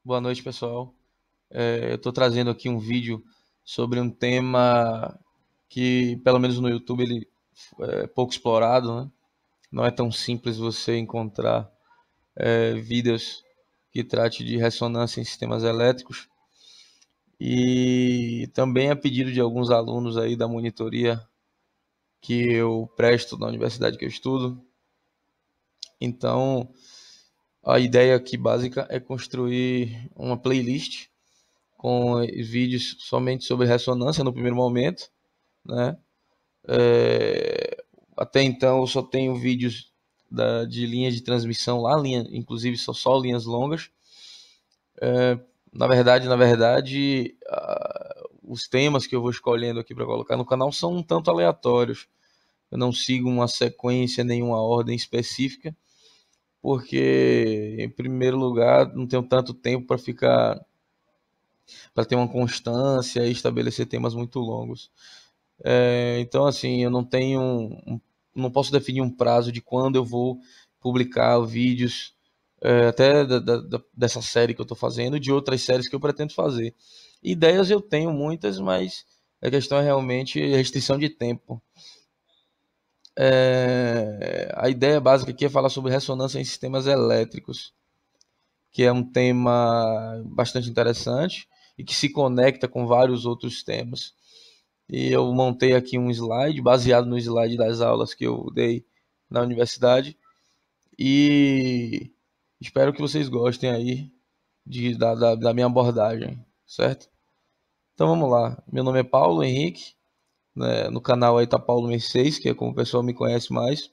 Boa noite, pessoal. Eu estou trazendo aqui um vídeo sobre um tema que, pelo menos no YouTube, ele é pouco explorado, né? Não é tão simples você encontrar vídeos que trate de ressonância em sistemas elétricos. E também a pedido de alguns alunos aí da monitoria que eu presto na universidade que eu estudo. Então, a ideia aqui básica é construir uma playlist com vídeos somente sobre ressonância no primeiro momento, né? Até então eu só tenho vídeos de linhas de transmissão lá, inclusive são só linhas longas. Na verdade, os temas que eu vou escolhendo aqui para colocar no canal são um tanto aleatórios. Eu não sigo uma sequência, nenhuma ordem específica, porque, em primeiro lugar, não tenho tanto tempo para ter uma constância e estabelecer temas muito longos. Então, assim, eu não posso definir um prazo de quando eu vou publicar vídeos, até dessa série que eu estou fazendo, de outras séries que eu pretendo fazer. Ideias eu tenho muitas, mas a questão é realmente restrição de tempo. A ideia básica aqui é falar sobre ressonância em sistemas elétricos, que é um tema bastante interessante e que se conecta com vários outros temas. E eu montei aqui um slide baseado no slide das aulas que eu dei na universidade e espero que vocês gostem aí da minha abordagem, certo? Então vamos lá. Meu nome é Paulo Henrique, né? No canal aí tá Paulo Mercedes, que é como o pessoal me conhece mais.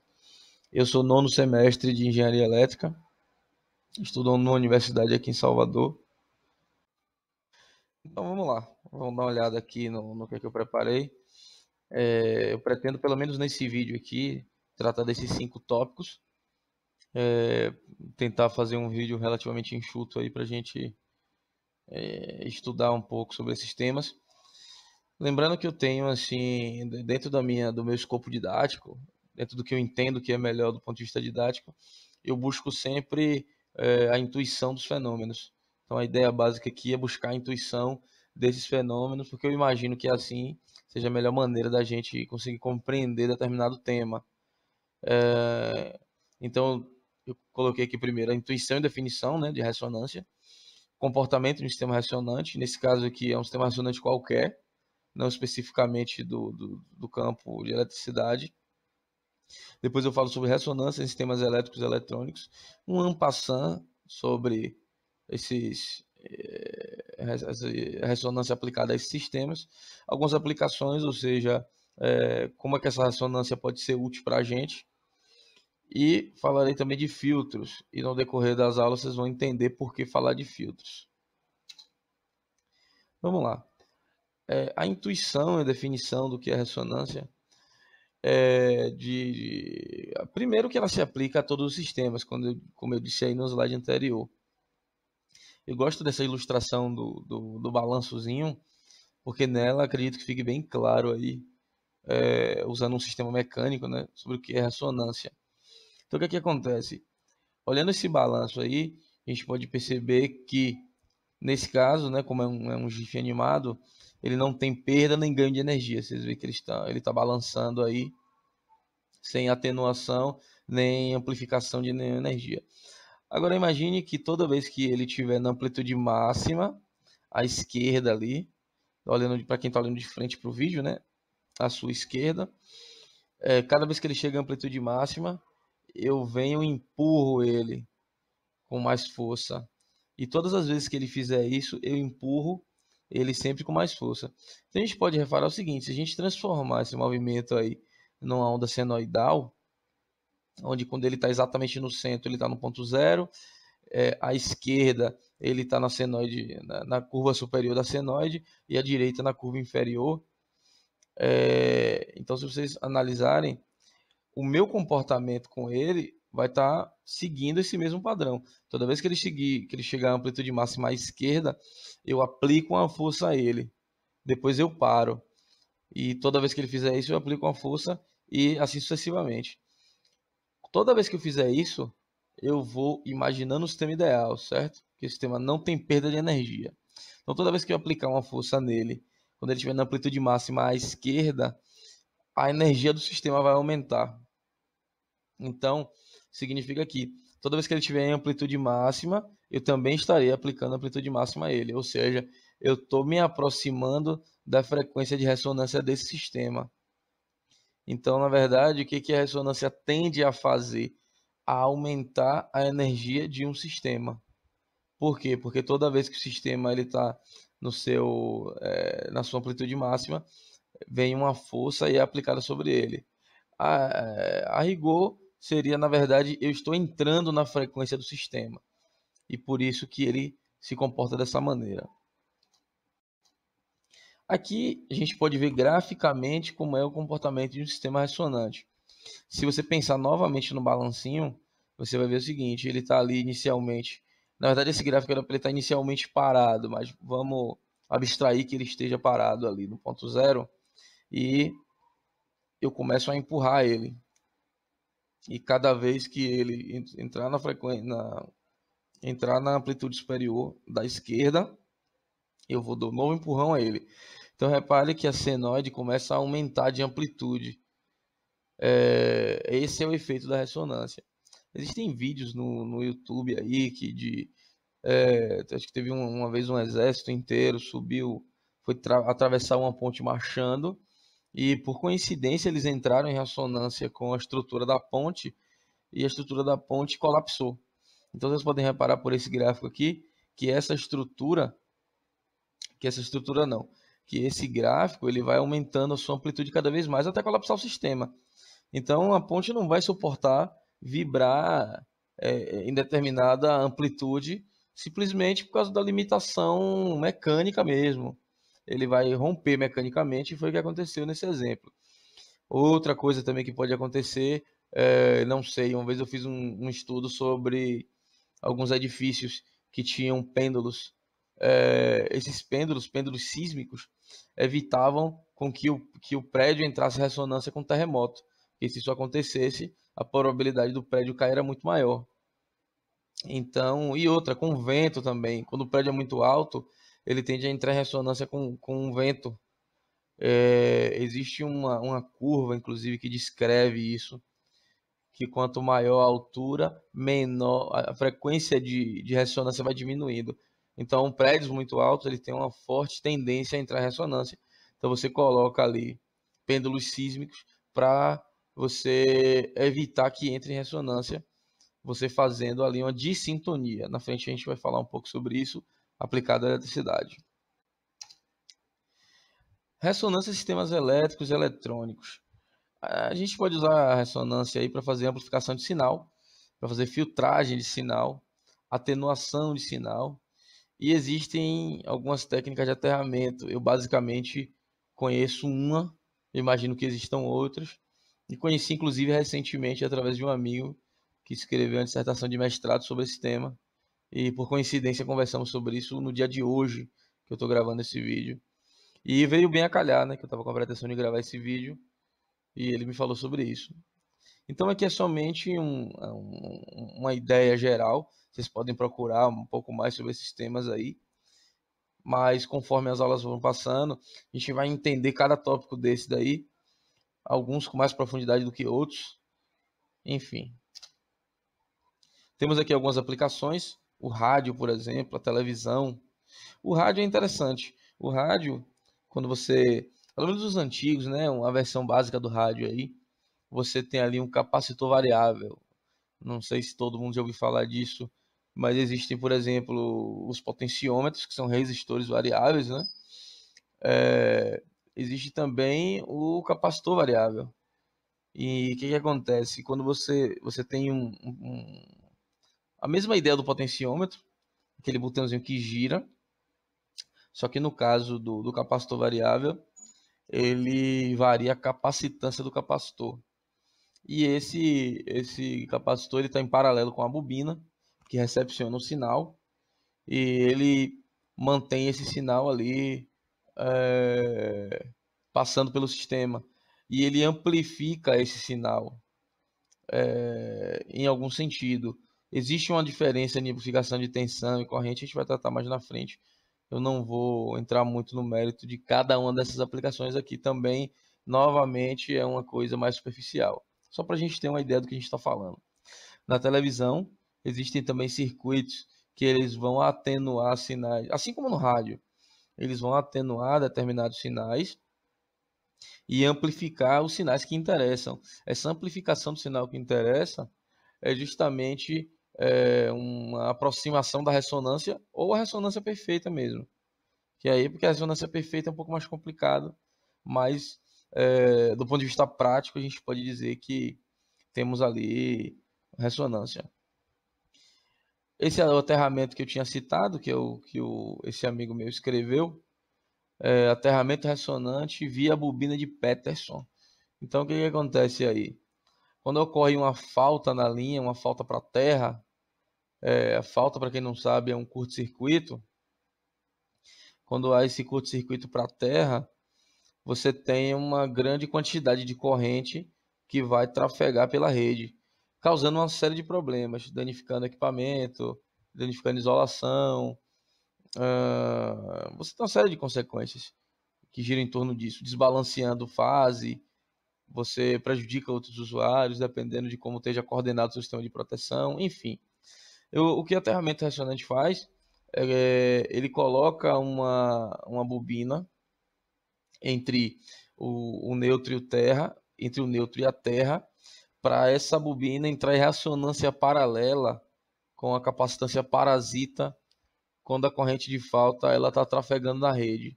Eu sou nono semestre de Engenharia Elétrica, estudo numa universidade aqui em Salvador. Então vamos lá, vamos dar uma olhada aqui no que eu preparei. Eu pretendo, pelo menos nesse vídeo aqui, tratar desses 5 tópicos. Tentar fazer um vídeo relativamente enxuto aí para a gente estudar um pouco sobre esses temas. Lembrando que eu tenho, assim, dentro do meu escopo didático, dentro do que eu entendo que é melhor do ponto de vista didático, eu busco sempre a intuição dos fenômenos. Então a ideia básica aqui é buscar a intuição desses fenômenos, porque eu imagino que assim seja a melhor maneira da gente conseguir compreender determinado tema. Então eu coloquei aqui primeiro a intuição e definição, né, de ressonância, comportamento de um sistema ressonante, nesse caso aqui é um sistema ressonante qualquer, não especificamente do campo de eletricidade. Depois eu falo sobre ressonância em sistemas elétricos e eletrônicos, um en passant sobre essa ressonância aplicada a esses sistemas, algumas aplicações, ou seja, como é que essa ressonância pode ser útil para a gente, e falarei também de filtros, e no decorrer das aulas vocês vão entender por que falar de filtros. Vamos lá. A intuição e a definição do que é ressonância primeiro que ela se aplica a todos os sistemas, como eu disse aí no slide anterior. Eu gosto dessa ilustração do balançozinho, porque nela acredito que fique bem claro aí, usando um sistema mecânico, né, sobre o que é ressonância. Então o que é que acontece? Olhando esse balanço aí, a gente pode perceber que, nesse caso, né, como é um GIF animado, ele não tem perda nem ganho de energia. Vocês veem que ele tá balançando aí, sem atenuação nem amplificação de energia. Agora imagine que toda vez que ele estiver na amplitude máxima, à esquerda ali, olhando para quem está olhando de frente para o vídeo, né, à sua esquerda, cada vez que ele chega à amplitude máxima, eu venho e empurro ele com mais força. E todas as vezes que ele fizer isso, eu empurro ele sempre com mais força. Então a gente pode reparar o seguinte: se a gente transformar esse movimento aí numa onda senoidal, onde quando ele está exatamente no centro, ele está no ponto zero, à esquerda ele está na senoide, na curva superior da senoide, e à direita na curva inferior. Então, se vocês analisarem, o meu comportamento com ele vai estar seguindo esse mesmo padrão. Toda vez que ele chegar à amplitude máxima à esquerda, eu aplico uma força a ele. Depois eu paro. E toda vez que ele fizer isso, eu aplico uma força e assim sucessivamente. Toda vez que eu fizer isso, eu vou imaginando o sistema ideal, certo? que o sistema não tem perda de energia. Então, toda vez que eu aplicar uma força nele, quando ele estiver na amplitude máxima à esquerda, a energia do sistema vai aumentar. Então, significa que toda vez que ele estiver em amplitude máxima, eu também estarei aplicando amplitude máxima a ele. Ou seja, eu estou me aproximando da frequência de ressonância desse sistema. Então, na verdade, o que a ressonância tende a fazer? A aumentar a energia de um sistema. Por quê? Porque toda vez que o sistema está na sua amplitude máxima, vem uma força e é aplicada sobre ele. A rigor, seria, na verdade, eu estou entrando na frequência do sistema. E por isso que ele se comporta dessa maneira. Aqui a gente pode ver graficamente como é o comportamento de um sistema ressonante. Se você pensar novamente no balancinho, você vai ver o seguinte, ele está ali inicialmente. Na verdade, esse gráfico era para ele estar inicialmente parado, mas vamos abstrair que ele esteja parado ali no ponto zero. E eu começo a empurrar ele. E cada vez que ele entrar na frequência, entrar na amplitude superior da esquerda, eu vou dar um novo empurrão a ele. Então repare que a senoide começa a aumentar de amplitude. Esse é o efeito da ressonância. Existem vídeos no YouTube aí acho que teve uma vez um exército inteiro subiu, foi atravessar uma ponte marchando e por coincidência eles entraram em ressonância com a estrutura da ponte e a estrutura da ponte colapsou. Então vocês podem reparar por esse gráfico aqui que que esse gráfico ele vai aumentando a sua amplitude cada vez mais até colapsar o sistema. Então a ponte não vai suportar vibrar em determinada amplitude simplesmente por causa da limitação mecânica mesmo. Ele vai romper mecanicamente e foi o que aconteceu nesse exemplo. Outra coisa também que pode acontecer, não sei, uma vez eu fiz um estudo sobre alguns edifícios que tinham pêndulos. Esses pêndulos sísmicos, evitavam com que o prédio entrasse em ressonância com o terremoto. E se isso acontecesse, a probabilidade do prédio cair era muito maior. Então, e outra, com vento também. Quando o prédio é muito alto, ele tende a entrar em ressonância com o vento. Existe uma curva, inclusive, que descreve isso, que quanto maior a altura, menor a frequência de ressonância vai diminuindo. Então, prédios muito altos, ele tem uma forte tendência a entrar em ressonância. Então, você coloca ali pêndulos sísmicos para você evitar que entre em ressonância, você fazendo ali uma dissintonia. Na frente a gente vai falar um pouco sobre isso aplicado à eletricidade. Ressonância em sistemas elétricos e eletrônicos. A gente pode usar a ressonância aí para fazer amplificação de sinal, para fazer filtragem de sinal, atenuação de sinal, e existem algumas técnicas de aterramento. Eu basicamente conheço uma, imagino que existam outras, e conheci inclusive recentemente através de um amigo que escreveu uma dissertação de mestrado sobre esse tema, e por coincidência conversamos sobre isso no dia de hoje que eu estou gravando esse vídeo. E veio bem a calhar, né, que eu estava com a pretensão de gravar esse vídeo, e ele me falou sobre isso. Então aqui é somente uma ideia geral. Vocês podem procurar um pouco mais sobre esses temas aí. Mas conforme as aulas vão passando, a gente vai entender cada tópico desse daí. Alguns com mais profundidade do que outros. Enfim. Temos aqui algumas aplicações. O rádio, por exemplo, a televisão. O rádio é interessante. O rádio, quando você... Pelo menos os antigos, né? Uma versão básica do rádio aí. Você tem ali um capacitor variável. Não sei se todo mundo já ouviu falar disso, mas existem, por exemplo, os potenciômetros, que são resistores variáveis, né? Existe também o capacitor variável. E o que acontece? Quando você tem a mesma ideia do potenciômetro, aquele botãozinho que gira, só que no caso do capacitor variável, ele varia a capacitância do capacitor. E esse capacitor está em paralelo com a bobina, que recepciona o sinal, e ele mantém esse sinal ali passando pelo sistema. E ele amplifica esse sinal em algum sentido. Existe uma diferença em amplificação de tensão e corrente, a gente vai tratar mais na frente. Eu não vou entrar muito no mérito de cada uma dessas aplicações aqui. Também, novamente, é uma coisa mais superficial. Só para a gente ter uma ideia do que a gente está falando. Na televisão, existem também circuitos que eles vão atenuar sinais, assim como no rádio. Eles vão atenuar determinados sinais e amplificar os sinais que interessam. Essa amplificação do sinal que interessa é justamente uma aproximação da ressonância ou a ressonância perfeita mesmo. Que aí, porque a ressonância perfeita é um pouco mais complicado, mas do ponto de vista prático, a gente pode dizer que temos ali ressonância. Esse é o aterramento que eu tinha citado, esse amigo meu escreveu, aterramento ressonante via bobina de Peterson. Então, o que acontece aí? Quando ocorre uma falta na linha, uma falta para a terra, a falta, para quem não sabe, é um curto-circuito. Quando há esse curto-circuito para a terra, você tem uma grande quantidade de corrente que vai trafegar pela rede, causando uma série de problemas, danificando equipamento, danificando isolação. Você tem uma série de consequências que giram em torno disso, desbalanceando fase, você prejudica outros usuários, dependendo de como esteja coordenado o seu sistema de proteção, enfim. O que o aterramento ressonante faz ele coloca uma bobina entre o neutro e o terra, entre o neutro e a terra, para essa bobina entrar em ressonância paralela com a capacitância parasita quando a corrente de falta ela está trafegando na rede.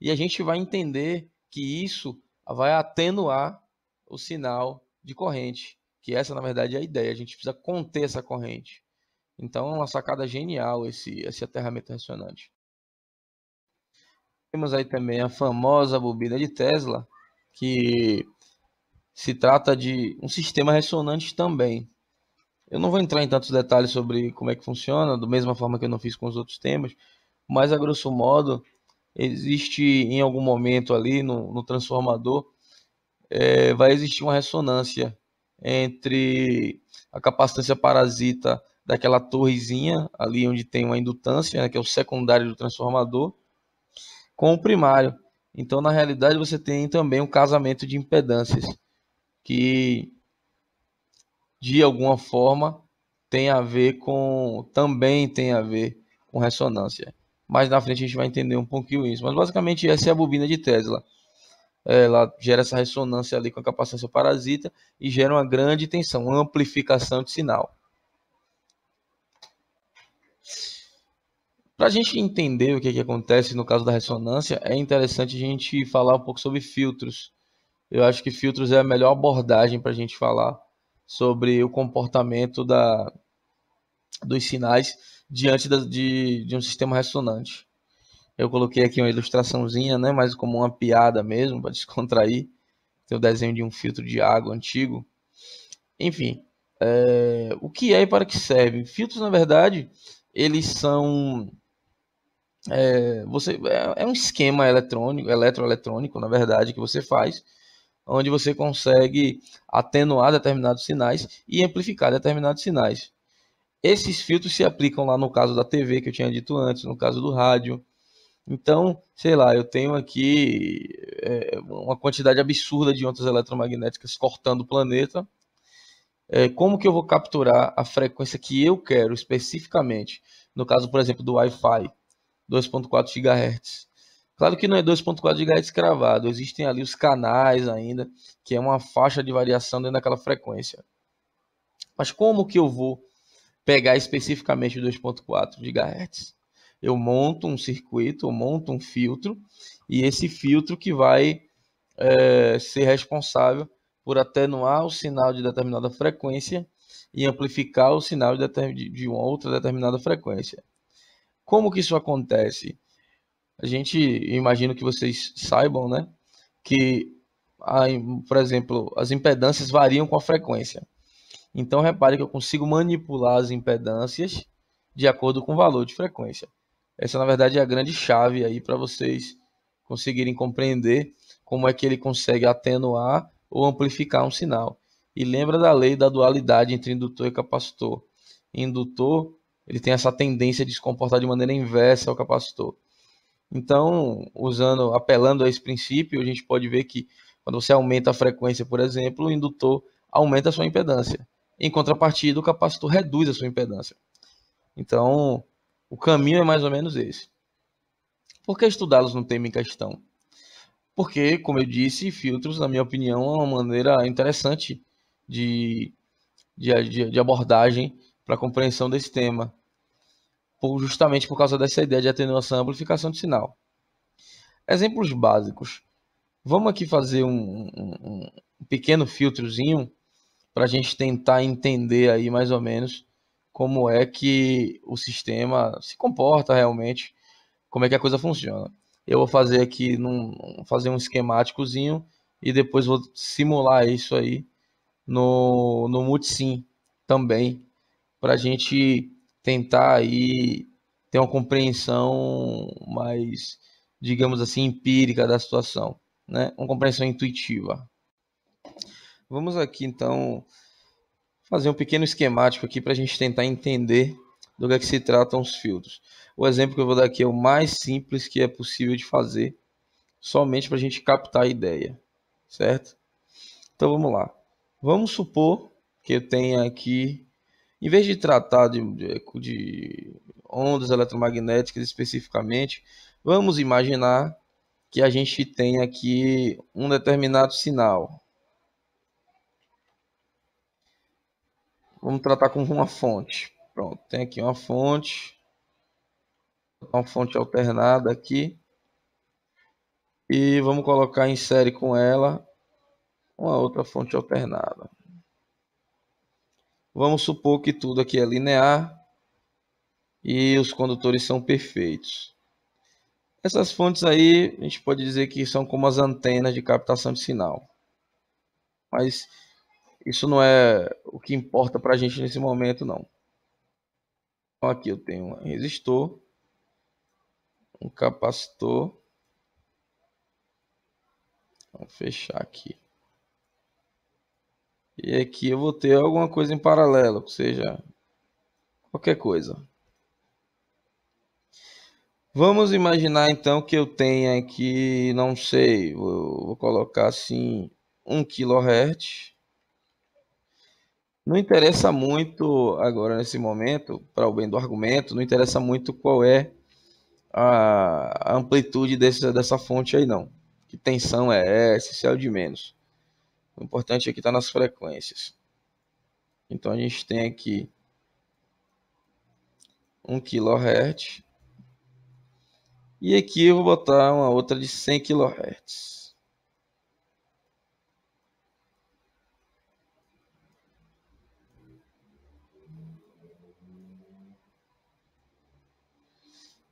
E a gente vai entender que isso vai atenuar o sinal de corrente, que essa na verdade é a ideia, a gente precisa conter essa corrente. Então é uma sacada genial esse aterramento ressonante. Temos aí também a famosa bobina de Tesla, que se trata de um sistema ressonante também. Eu não vou entrar em tantos detalhes sobre como é que funciona, da mesma forma que eu não fiz com os outros temas, mas a grosso modo, existe em algum momento ali no transformador, vai existir uma ressonância entre a capacitância parasita daquela torrezinha, ali onde tem uma indutância, né, que é o secundário do transformador, com o primário. Então, na realidade, você tem também um casamento de impedâncias, que de alguma forma também tem a ver com ressonância. Mais na frente a gente vai entender um pouquinho isso. Mas basicamente essa é a bobina de Tesla. Ela gera essa ressonância ali com a capacitância parasita e gera uma grande tensão, uma amplificação de sinal. Para a gente entender o que acontece no caso da ressonância, é interessante a gente falar um pouco sobre filtros. Eu acho que filtros é a melhor abordagem para a gente falar sobre o comportamento dos sinais diante de um sistema ressonante. Eu coloquei aqui uma ilustraçãozinha, né, mais como uma piada mesmo, para descontrair. Tem o desenho de um filtro de água antigo. Enfim, o que é e para que serve? Filtros, na verdade, eles são... é um esquema eletroeletrônico, na verdade, que você faz, onde você consegue atenuar determinados sinais e amplificar determinados sinais. Esses filtros se aplicam lá no caso da TV, que eu tinha dito antes, no caso do rádio. Então, sei lá, eu tenho aqui uma quantidade absurda de ondas eletromagnéticas cortando o planeta. Como que eu vou capturar a frequência que eu quero especificamente? No caso, por exemplo, do Wi-Fi, 2.4 GHz. Claro que não é 2.4 GHz cravado, existem ali os canais ainda, que é uma faixa de variação dentro daquela frequência. Mas como que eu vou pegar especificamente 2.4 GHz? Eu monto um circuito, eu monto um filtro, e esse filtro que vai ser responsável por atenuar o sinal de determinada frequência e amplificar o sinal de uma outra determinada frequência. Como que isso acontece? A gente imagina que vocês saibam, né, que, por exemplo, as impedâncias variam com a frequência. Então, repare que eu consigo manipular as impedâncias de acordo com o valor de frequência. Essa, na verdade, é a grande chave aí para vocês conseguirem compreender como é que ele consegue atenuar ou amplificar um sinal. E lembra da lei da dualidade entre indutor e capacitor. indutor, ele tem essa tendência de se comportar de maneira inversa ao capacitor. Então, apelando a esse princípio, a gente pode ver que quando você aumenta a frequência, por exemplo, o indutor aumenta a sua impedância. Em contrapartida, o capacitor reduz a sua impedância. Então, o caminho é mais ou menos esse. Por que estudá-los no tema em questão? Porque, como eu disse, filtros, na minha opinião, é uma maneira interessante de abordagem para a compreensão desse tema, justamente por causa dessa ideia de atenuação e amplificação de sinal. Exemplos básicos. Vamos aqui fazer um pequeno filtrozinho para a gente tentar entender aí mais ou menos como é que o sistema se comporta realmente, como é que a coisa funciona. Eu vou fazer aqui fazer um esquemáticozinho e depois vou simular isso aí no Multisim também, para a gente tentar aí ter uma compreensão mais, digamos assim, empírica da situação, né? Uma compreensão intuitiva. Vamos aqui então fazer um pequeno esquemático aqui para a gente tentar entender do que se tratam os filtros. O exemplo que eu vou dar aqui é o mais simples que é possível de fazer, somente para a gente captar a ideia, certo? Então vamos lá. Vamos supor que eu tenha aqui, em vez de tratar de ondas eletromagnéticas especificamente, vamos imaginar que a gente tem aqui um determinado sinal. Vamos tratar como uma fonte. Pronto, tem aqui uma fonte alternada aqui. E vamos colocar em série com ela uma outra fonte alternada. Vamos supor que tudo aqui é linear e os condutores são perfeitos. Essas fontes aí, a gente pode dizer que são como as antenas de captação de sinal. Mas isso não é o que importa para a gente nesse momento, não. Então aqui eu tenho um resistor, um capacitor. Vamos fechar aqui. E aqui eu vou ter alguma coisa em paralelo, ou seja, qualquer coisa. Vamos imaginar então que eu tenha aqui, não sei, vou colocar assim 1 kHz. Não interessa muito agora nesse momento, para o bem do argumento, não interessa muito qual é a amplitude dessa fonte aí não. Que tensão é essa, se é o de menos. O importante aqui está nas frequências. Então a gente tem aqui 1 kHz. E aqui eu vou botar uma outra de 100 kHz.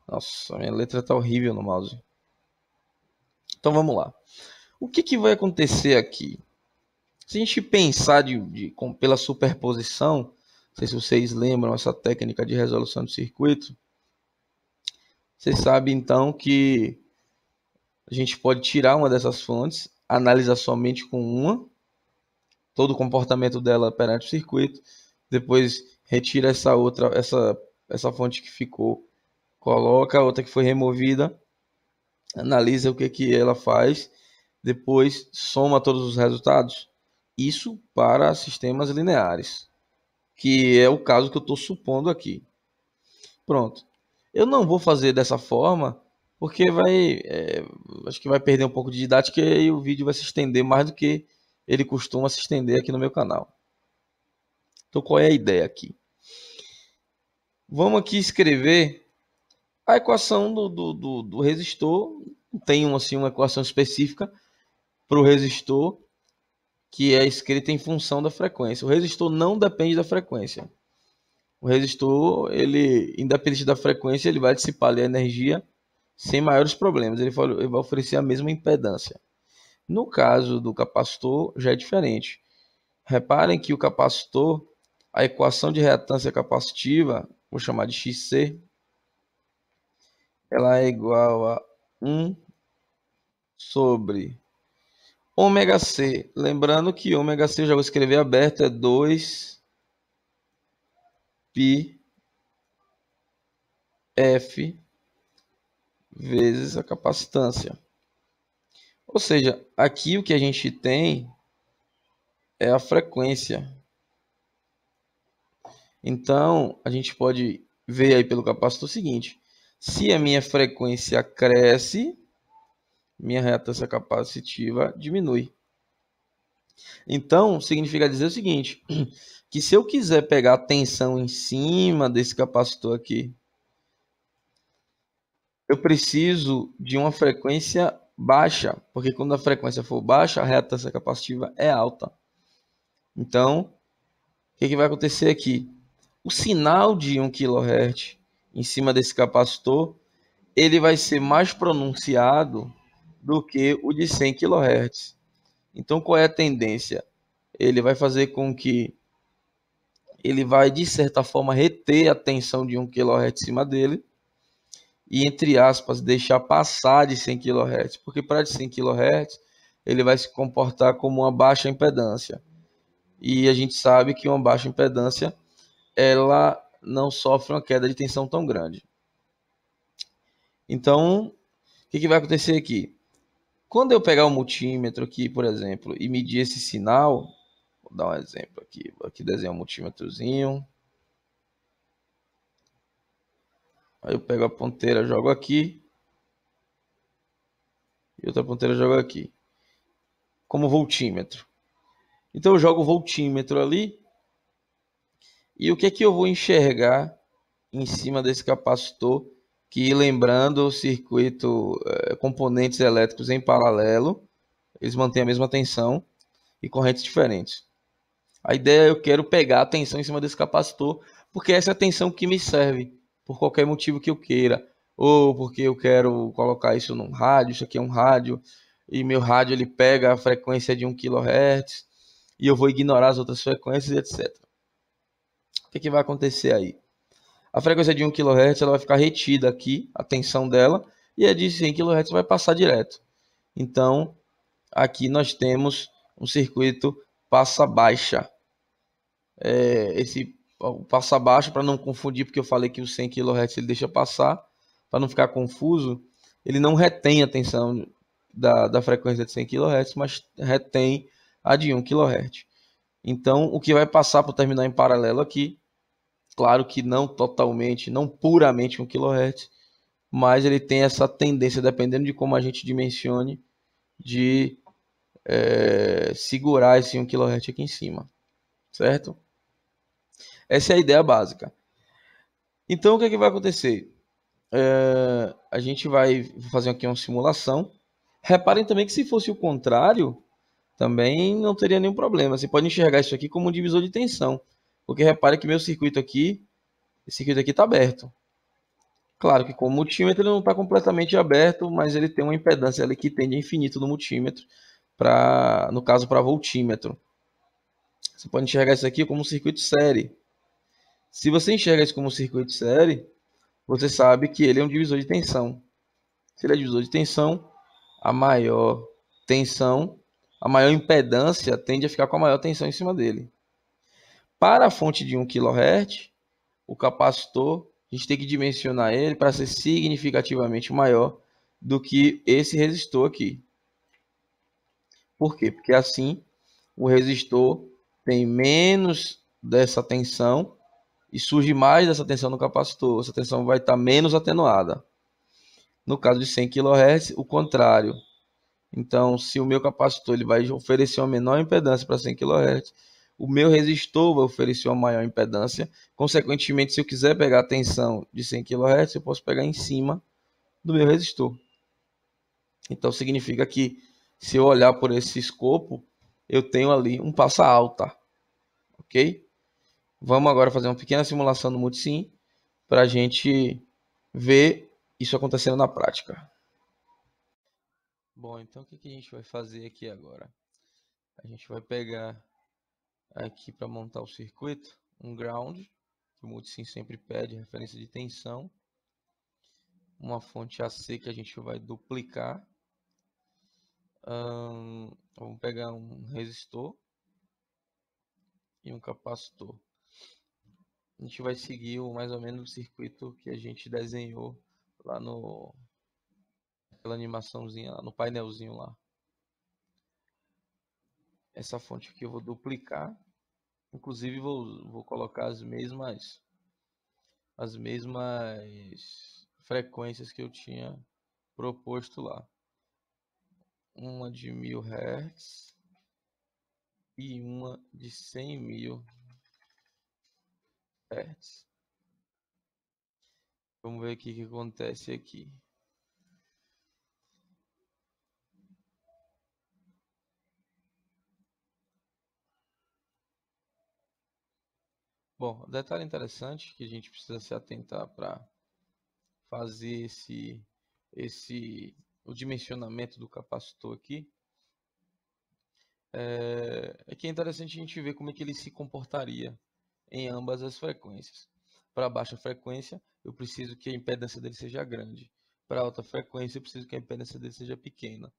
Nossa, minha letra tá horrível no mouse. Então vamos lá. O que vai acontecer aqui? Se a gente pensar pela superposição, não sei se vocês lembram essa técnica de resolução de circuito, você sabe então que a gente pode tirar uma dessas fontes, analisar somente com uma, todo o comportamento dela perante o circuito, depois retira essa outra, essa fonte que ficou, coloca a outra que foi removida, analisa o que ela faz, depois soma todos os resultados. Isso para sistemas lineares, que é o caso que eu estou supondo aqui. Pronto. Eu não vou fazer dessa forma, porque acho que vai perder um pouco de didática e o vídeo vai se estender mais do que ele costuma se estender aqui no meu canal. Então qual é a ideia aqui? Vamos aqui escrever a equação do resistor. Tem uma equação específica para o resistor, que é escrita em função da frequência. O resistor não depende da frequência. O resistor, ele, independente da frequência, ele vai dissipar ali a energia sem maiores problemas. Ele vai oferecer a mesma impedância. No caso do capacitor, já é diferente. Reparem que o capacitor, a equação de reatância capacitiva, vou chamar de XC, ela é igual a 1 sobre ômega C. Lembrando que ômega C, eu já vou escrever aberto, é 2 π F vezes a capacitância. Ou seja, aqui o que a gente tem é a frequência. Então, a gente pode ver aí pelo capacitor o seguinte: se a minha frequência cresce, minha reatância capacitiva diminui. Então, significa dizer o seguinte, que se eu quiser pegar a tensão em cima desse capacitor aqui, eu preciso de uma frequência baixa, porque quando a frequência for baixa, a reatância capacitiva é alta. Então, o que vai acontecer aqui? O sinal de 1 kHz em cima desse capacitor, ele vai ser mais pronunciado do que o de 100 kHz. Então, qual é a tendência? Ele vai fazer com que ele vai, de certa forma, reter a tensão de 1 kHz em cima dele e, entre aspas, deixar passar de 100 kHz, porque para de 100 kHz ele vai se comportar como uma baixa impedância. E a gente sabe que uma baixa impedância ela não sofre uma queda de tensão tão grande. Então, o que vai acontecer aqui? Quando eu pegar o multímetro aqui, por exemplo, e medir esse sinal, vou dar um exemplo aqui, vou aqui desenhar um multímetrozinho. Aí eu pego a ponteira, jogo aqui, e outra ponteira jogo aqui, como voltímetro. Então eu jogo o voltímetro ali, e o que é que eu vou enxergar em cima desse capacitor, que, lembrando o circuito, componentes elétricos em paralelo, eles mantêm a mesma tensão e correntes diferentes. A ideia é eu quero pegar a tensão em cima desse capacitor, porque essa é a tensão que me serve, por qualquer motivo que eu queira. Ou porque eu quero colocar isso num rádio, isso aqui é um rádio, e meu rádio ele pega a frequência de 1 kHz, e eu vou ignorar as outras frequências, etc. O que vai acontecer aí? A frequência de 1 kHz ela vai ficar retida aqui, a tensão dela, e a de 100 kHz vai passar direto. Então, aqui nós temos um circuito passa baixa. Esse passa baixa, para não confundir, porque eu falei que o 100 kHz ele deixa passar, para não ficar confuso, ele não retém a tensão da frequência de 100 kHz, mas retém a de 1 kHz. Então, o que vai passar para terminar em paralelo aqui, claro que não totalmente, não puramente 1 kHz, mas ele tem essa tendência, dependendo de como a gente dimensione, de segurar esse 1 kHz aqui em cima, certo? Essa é a ideia básica. Então, o que vai acontecer? A gente vai fazer aqui uma simulação. Reparem também que se fosse o contrário, também não teria nenhum problema. Você pode enxergar isso aqui como um divisor de tensão. Porque repare que meu circuito aqui, esse circuito aqui está aberto. Claro que com o multímetro ele não está completamente aberto, mas ele tem uma impedância ali que tende a infinito no multímetro, no caso para voltímetro. Você pode enxergar isso aqui como um circuito série. Se você enxerga isso como um circuito série, você sabe que ele é um divisor de tensão. Se ele é divisor de tensão, a maior tensão, a maior impedância tende a ficar com a maior tensão em cima dele. Para a fonte de 1 kHz, o capacitor, a gente tem que dimensionar ele para ser significativamente maior do que esse resistor aqui. Por quê? Porque assim o resistor tem menos dessa tensão e surge mais dessa tensão no capacitor. Essa tensão vai estar menos atenuada. No caso de 100 kHz, o contrário. Então, se o meu capacitor ele vai oferecer uma menor impedância para 100 kHz, o meu resistor vai oferecer uma maior impedância. Consequentemente, se eu quiser pegar a tensão de 100 kHz, eu posso pegar em cima do meu resistor. Então, significa que, se eu olhar por esse escopo, eu tenho ali um passa alta. Ok? Vamos agora fazer uma pequena simulação no multisim para a gente ver isso acontecendo na prática. Bom, então o que a gente vai fazer aqui agora? A gente vai pegar aqui para montar o circuito um ground, que o multisim sempre pede, referência de tensão, uma fonte AC que a gente vai duplicar, vamos pegar um resistor e um capacitor. A gente vai seguir mais ou menos o circuito que a gente desenhou lá no aquela animaçãozinha, lá no painelzinho lá. Essa fonte aqui eu vou duplicar, inclusive vou colocar as mesmas frequências que eu tinha proposto lá. Uma de 1000 Hz e uma de 100.000 Hz. Vamos ver o que acontece aqui. Bom, detalhe interessante que a gente precisa se atentar para fazer o dimensionamento do capacitor aqui é que é interessante a gente ver como é que ele se comportaria em ambas as frequências. Para baixa frequência, eu preciso que a impedância dele seja grande. Para alta frequência, eu preciso que a impedância dele seja pequena.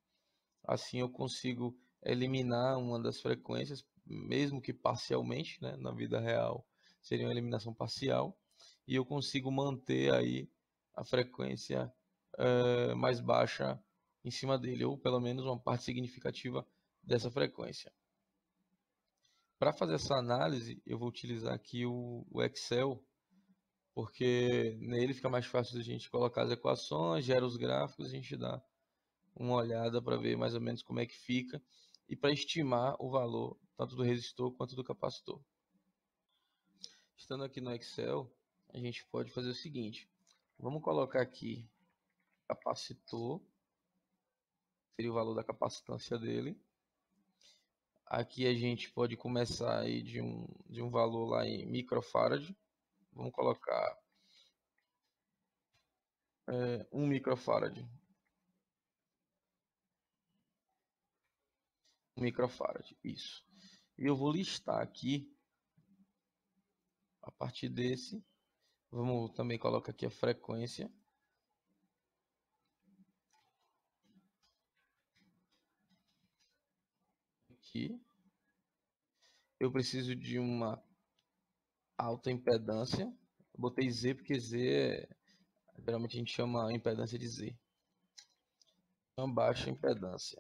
Assim eu consigo eliminar uma das frequências, mesmo que parcialmente, né, na vida real seria uma eliminação parcial, e eu consigo manter aí a frequência mais baixa em cima dele, ou pelo menos uma parte significativa dessa frequência. Para fazer essa análise, eu vou utilizar aqui o Excel, porque nele fica mais fácil a gente colocar as equações, gera os gráficos, a gente dá uma olhada para ver mais ou menos como é que fica e para estimar o valor tanto do resistor quanto do capacitor. Estando aqui no Excel, a gente pode fazer o seguinte: vamos colocar aqui capacitor, seria o valor da capacitância dele. Aqui a gente pode começar aí de um valor lá em microfarad. Vamos colocar 1 microfarad. 1 microfarad, isso. E eu vou listar aqui, a partir desse, vamos também colocar aqui a frequência. Aqui. Eu preciso de uma alta impedância. Eu botei Z porque geralmente a gente chama a impedância de Z. Uma baixa impedância.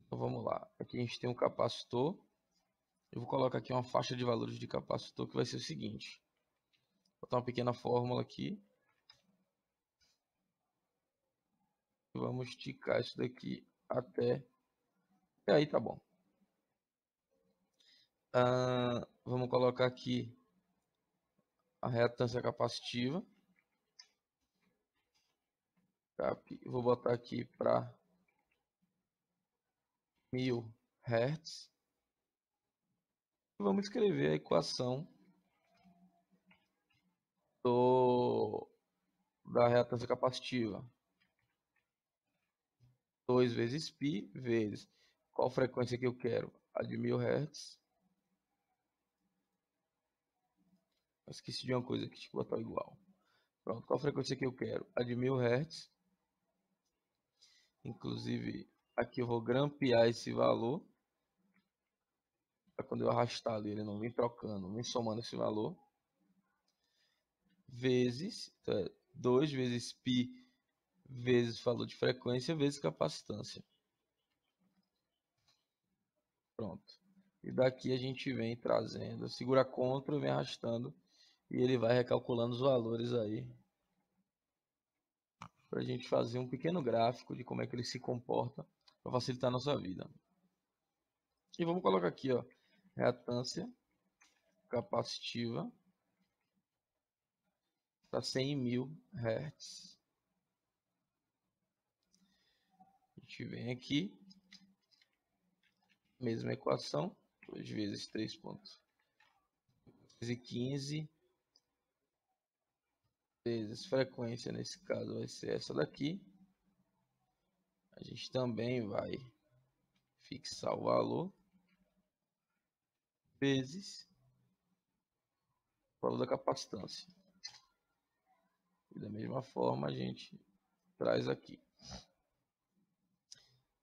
Então vamos lá. Aqui a gente tem um capacitor. Eu vou colocar aqui uma faixa de valores de capacitor que vai ser o seguinte. Vou botar uma pequena fórmula aqui. Vamos esticar isso daqui até... E aí tá bom. Vamos colocar aqui a reatância capacitiva. Vou botar aqui para 1000 Hz. Vamos escrever a equação da reatância capacitiva. 2 vezes π vezes qual frequência que eu quero? A de 1000 Hz. Esqueci de uma coisa aqui, deixa eu botar igual. Pronto, qual frequência que eu quero? A de 1000 Hz. Inclusive, aqui eu vou grampear esse valor. Para quando eu arrastar ali, ele não vem trocando, vem somando esse valor. Vezes, então é 2 vezes π vezes valor de frequência vezes capacitância. Pronto. E daqui a gente vem trazendo, segura CTRL e vem arrastando. E ele vai recalculando os valores aí. Para a gente fazer um pequeno gráfico de como é que ele se comporta. Para facilitar a nossa vida. E vamos colocar aqui, ó. Reatância capacitiva para 100.000 Hz. A gente vem aqui. Mesma equação. 2 vezes 3.15 vezes frequência, nesse caso vai ser essa daqui. A gente também vai fixar o valor vezes o valor da capacitância. E da mesma forma a gente traz aqui.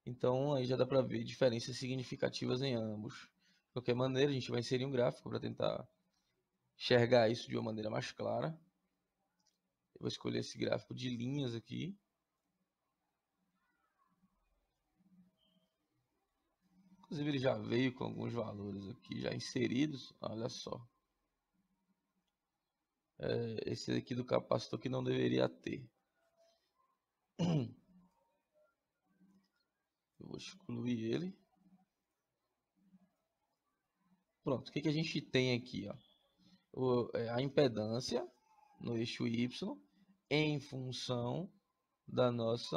Então aí já dá para ver diferenças significativas em ambos. De qualquer maneira, a gente vai inserir um gráfico para tentar enxergar isso de uma maneira mais clara. Eu vou escolher esse gráfico de linhas aqui. Inclusive ele já veio com alguns valores aqui já inseridos. Olha só. Esse aqui do capacitor que não deveria ter. Eu vou excluir ele. Pronto, o que a gente tem aqui? Ó? A impedância no eixo Y em função da nossa...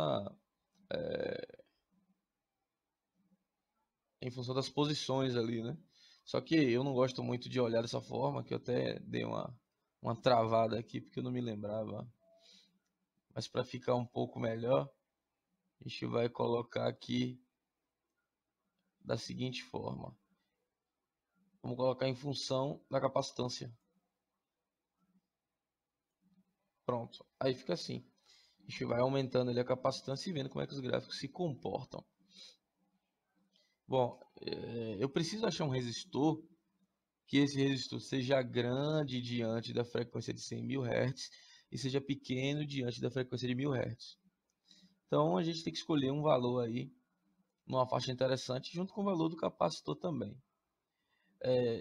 em função das posições ali, né? Só que eu não gosto muito de olhar dessa forma, que eu até dei uma travada aqui, porque eu não me lembrava. Mas para ficar um pouco melhor, a gente vai colocar aqui da seguinte forma. Vamos colocar em função da capacitância. Pronto. Aí fica assim. A gente vai aumentando ali a capacitância e vendo como é que os gráficos se comportam. Bom, eu preciso achar um resistor que esse resistor seja grande diante da frequência de 100.000 Hz e seja pequeno diante da frequência de 1000 Hz. Então a gente tem que escolher um valor aí, numa faixa interessante, junto com o valor do capacitor também.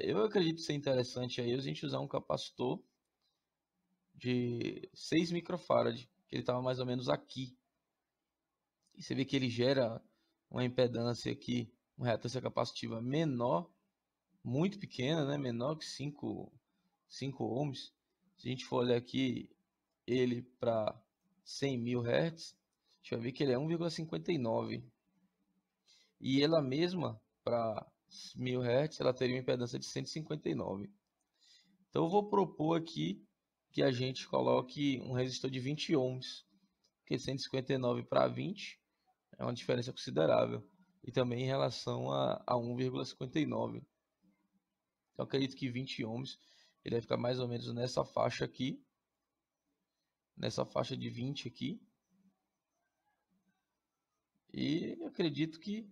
Eu acredito ser interessante aí a gente usar um capacitor de 6 microfarad, que ele estava mais ou menos aqui. E você vê que ele gera uma impedância aqui, uma reatância capacitiva menor, muito pequena, né? Menor que 5 ohms. Se a gente for olhar aqui ele para 100.000 Hz, a gente vai ver que ele é 1,59. E ela mesma, para 1000 Hz, ela teria uma impedância de 159. Então eu vou propor aqui que a gente coloque um resistor de 20 ohms, porque 159 para 20 é uma diferença considerável. E também em relação a 1,59. Então acredito que 20 ohms ele vai ficar mais ou menos nessa faixa aqui, nessa faixa de 20 aqui. E acredito que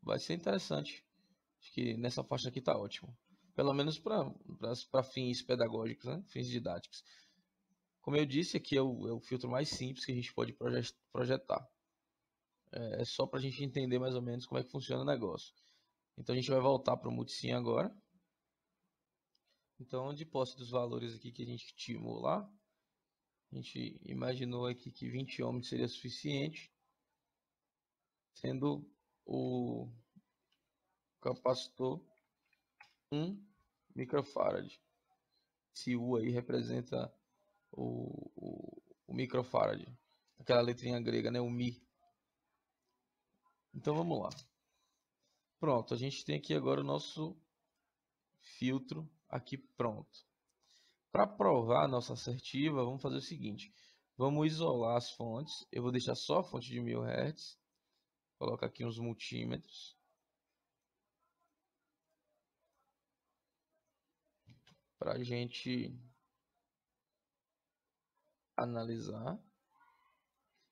vai ser interessante. Acho que nessa faixa aqui está ótimo. Pelo menos para fins pedagógicos, né? Fins didáticos. Como eu disse, aqui é o filtro mais simples que a gente pode projetar. É só para a gente entender mais ou menos como é que funciona o negócio. Então a gente vai voltar para o Multisim agora. Então, de posse dos valores aqui que a gente estimou lá, a gente imaginou aqui que 20 ohms seria suficiente, sendo o capacitor 1 microfarad. Esse U aí representa o microfarad, aquela letrinha grega, né, o Mi. Então vamos lá. Pronto, a gente tem aqui agora o nosso filtro aqui pronto. Para provar a nossa assertiva, vamos fazer o seguinte. Vamos isolar as fontes. Eu vou deixar só a fonte de 1000 Hz. Colocar aqui uns multímetros. Para a gente analisar.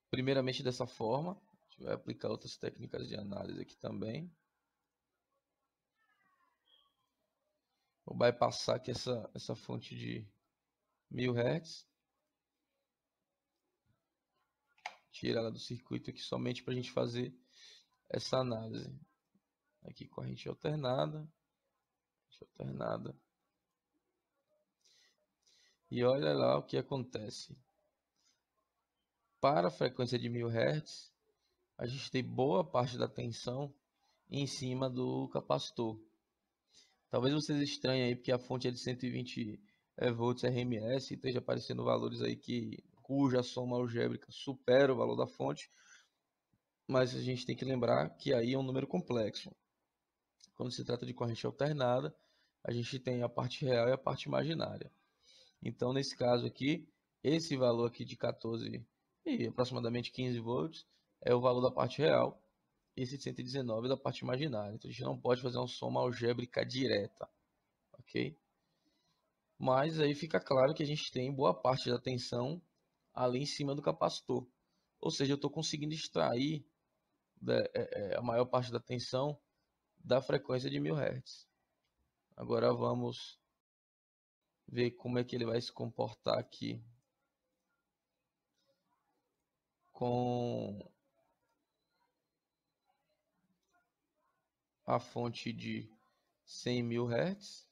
Primeiramente dessa forma. A gente vai aplicar outras técnicas de análise aqui também. Vou bypassar aqui essa fonte de 1000 Hz. Tirar ela do circuito aqui somente para a gente fazer essa análise. Aqui corrente alternada. E olha lá o que acontece. Para a frequência de 1000 Hz, a gente tem boa parte da tensão em cima do capacitor. Talvez vocês estranhem aí porque a fonte é de 120 volts RMS e esteja aparecendo valores aí cuja soma algébrica supera o valor da fonte, mas a gente tem que lembrar que aí é um número complexo. Quando se trata de corrente alternada, a gente tem a parte real e a parte imaginária. Então, nesse caso aqui, esse valor aqui de 14 e aproximadamente 15 volts é o valor da parte real, esse de 119 da parte imaginária. Então, a gente não pode fazer uma soma algébrica direta, ok? Mas aí fica claro que a gente tem boa parte da tensão ali em cima do capacitor. Ou seja, eu estou conseguindo extrair a maior parte da tensão da frequência de 1000 Hz. Agora vamos ver como é que ele vai se comportar aqui com a fonte de 100.000 Hz.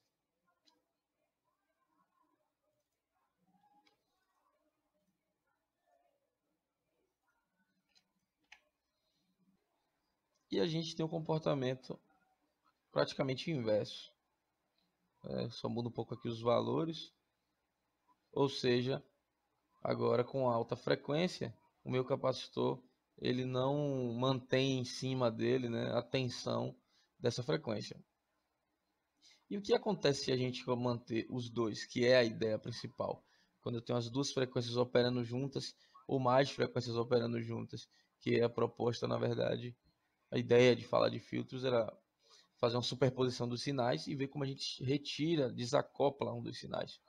E a gente tem um comportamento praticamente inverso. Só muda um pouco aqui os valores. Ou seja, agora com alta frequência, o meu capacitor ele não mantém em cima dele, né, a tensão dessa frequência. E o que acontece se a gente manter os dois, que é a ideia principal? Quando eu tenho as duas frequências operando juntas, ou mais frequências operando juntas, que é a proposta, na verdade, a ideia de falar de filtros era fazer uma superposição dos sinais e ver como a gente retira, desacopla um dos sinais.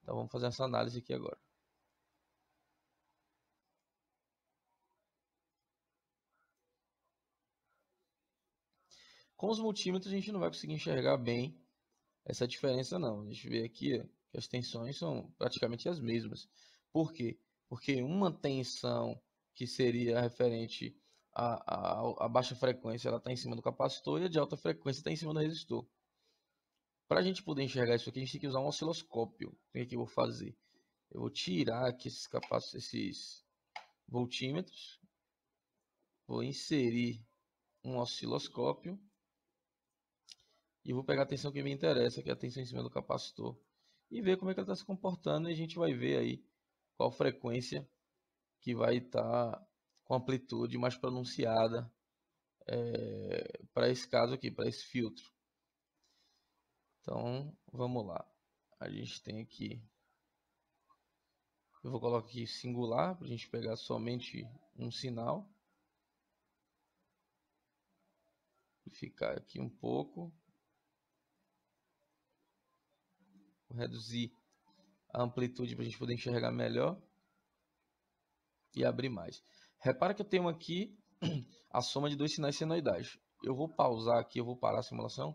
Então vamos fazer essa análise aqui agora. Com os multímetros a gente não vai conseguir enxergar bem essa diferença não. A gente vê aqui que as tensões são praticamente as mesmas. Por quê? Porque uma tensão que seria referente à baixa frequência, ela está em cima do capacitor, e a de alta frequência está em cima do resistor. Para a gente poder enxergar isso aqui, a gente tem que usar um osciloscópio. O que eu vou fazer? Eu vou tirar aqui esses voltímetros, vou inserir um osciloscópio e vou pegar a tensão que me interessa, que é a tensão em cima do capacitor, e ver como é que ela está se comportando, e a gente vai ver aí qual frequência que vai estar com amplitude mais pronunciada para esse caso aqui, para esse filtro. Então, vamos lá. A gente tem aqui, eu vou colocar aqui singular, para a gente pegar somente um sinal. Ficar aqui um pouco. Vou reduzir a amplitude para a gente poder enxergar melhor. E abrir mais. Repara que eu tenho aqui a soma de dois sinais senoidais. Eu vou pausar aqui, eu vou parar a simulação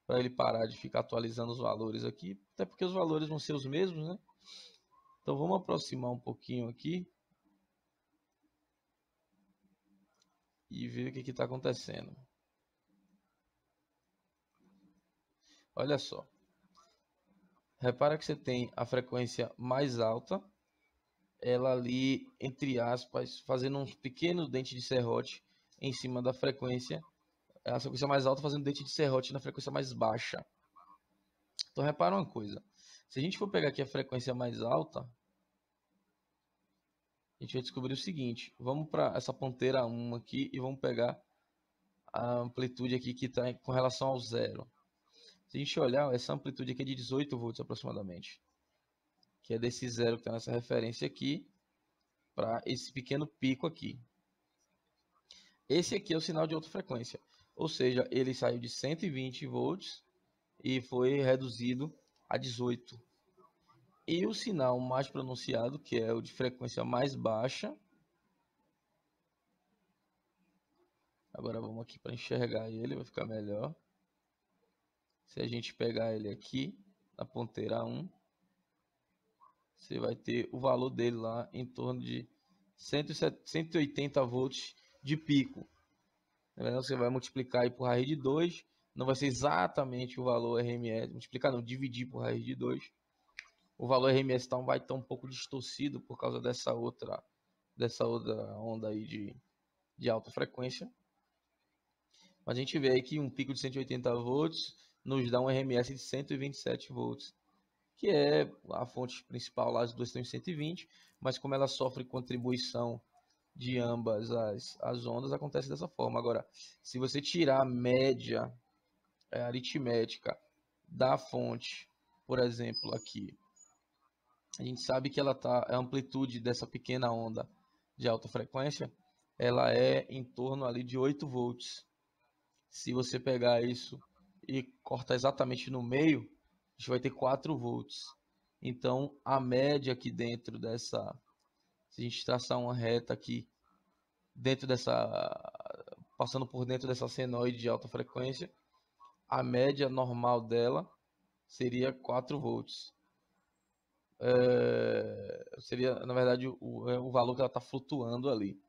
para ele parar de ficar atualizando os valores aqui, até porque os valores vão ser os mesmos, né? Então vamos aproximar um pouquinho aqui e ver o que está acontecendo. Olha só. Repara que você tem a frequência mais alta, ela ali, entre aspas, fazendo uns pequenos dentes de serrote em cima da frequência, a frequência mais alta fazendo dente de serrote na frequência mais baixa. Então repara uma coisa, se a gente for pegar aqui a frequência mais alta, a gente vai descobrir o seguinte, vamos para essa ponteira 1 aqui e vamos pegar a amplitude aqui que está com relação ao zero. Se a gente olhar, essa amplitude aqui é de 18 volts aproximadamente, que é desse zero que está nessa referência aqui, para esse pequeno pico aqui. Esse aqui é o sinal de alta frequência, ou seja, ele saiu de 120 volts e foi reduzido a 18. E o sinal mais pronunciado, que é o de frequência mais baixa. Agora vamos aqui para enxergar ele, vai ficar melhor. Se a gente pegar ele aqui, na ponteira 1, você vai ter o valor dele lá em torno de 180 volts de pico. Você vai multiplicar aí por raiz de 2, não vai ser exatamente o valor RMS, multiplicar não, dividir por raiz de 2. O valor RMS então vai estar um pouco distorcido por causa dessa outra onda aí de alta frequência. Mas a gente vê aí que um pico de 180 volts nos dá um RMS de 127 volts, que é a fonte principal lá, as duas estão em 120, mas como ela sofre contribuição de ambas as ondas, acontece dessa forma. Agora, se você tirar a média aritmética da fonte, por exemplo, aqui, a gente sabe que ela tá, a amplitude dessa pequena onda de alta frequência, ela é em torno ali de 8 volts. Se você pegar isso e cortar exatamente no meio, a gente vai ter 4 volts. Então, a média aqui dentro dessa, se a gente traçar uma reta aqui, dentro dessa, passando por dentro dessa senoide de alta frequência, a média normal dela seria 4 volts. Seria, na verdade, o valor que ela está flutuando ali.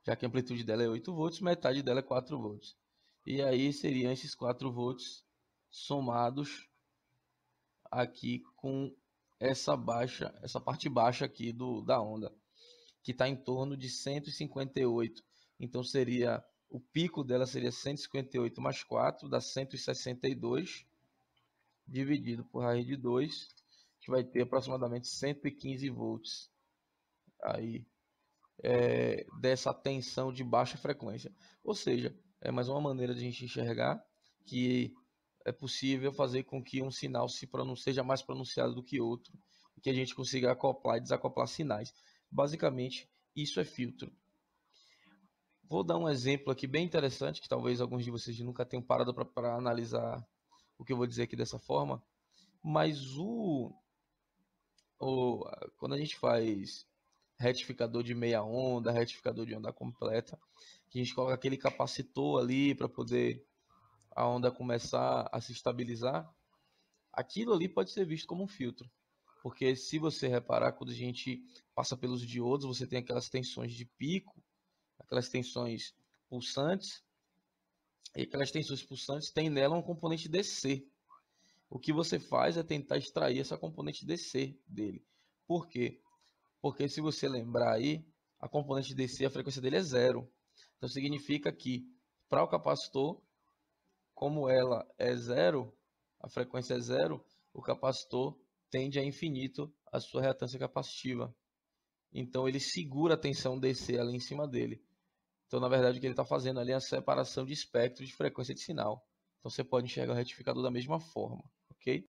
Já que a amplitude dela é 8 volts, metade dela é 4 volts. E aí seriam esses 4 volts somados aqui com essa parte baixa aqui da onda, que está em torno de 158. Então seria, o pico dela seria 158 mais 4, dá 162, dividido por raiz de 2, que vai ter aproximadamente 115 volts aí, dessa tensão de baixa frequência. Ou seja, é mais uma maneira de a gente enxergar que é possível fazer com que um sinal seja mais pronunciado do que outro, e que a gente consiga acoplar e desacoplar sinais. Basicamente, isso é filtro. Vou dar um exemplo aqui bem interessante, que talvez alguns de vocês nunca tenham parado para analisar o que eu vou dizer aqui dessa forma, mas quando a gente faz retificador de meia onda, retificador de onda completa, que a gente coloca aquele capacitor ali para poder a onda começar a se estabilizar, aquilo ali pode ser visto como um filtro. Porque se você reparar, quando a gente passa pelos diodos, você tem aquelas tensões de pico, aquelas tensões pulsantes, e aquelas tensões pulsantes têm nela um componente DC. O que você faz é tentar extrair essa componente DC dele. Por quê? Porque se você lembrar aí, a componente DC, a frequência dele é zero. Então significa que para o capacitor, como ela é zero, a frequência é zero, o capacitor tende a infinito a sua reatância capacitiva. Então ele segura a tensão DC ali em cima dele. Então, na verdade, o que ele está fazendo ali é a separação de espectro de frequência de sinal. Então você pode enxergar o retificador da mesma forma, ok?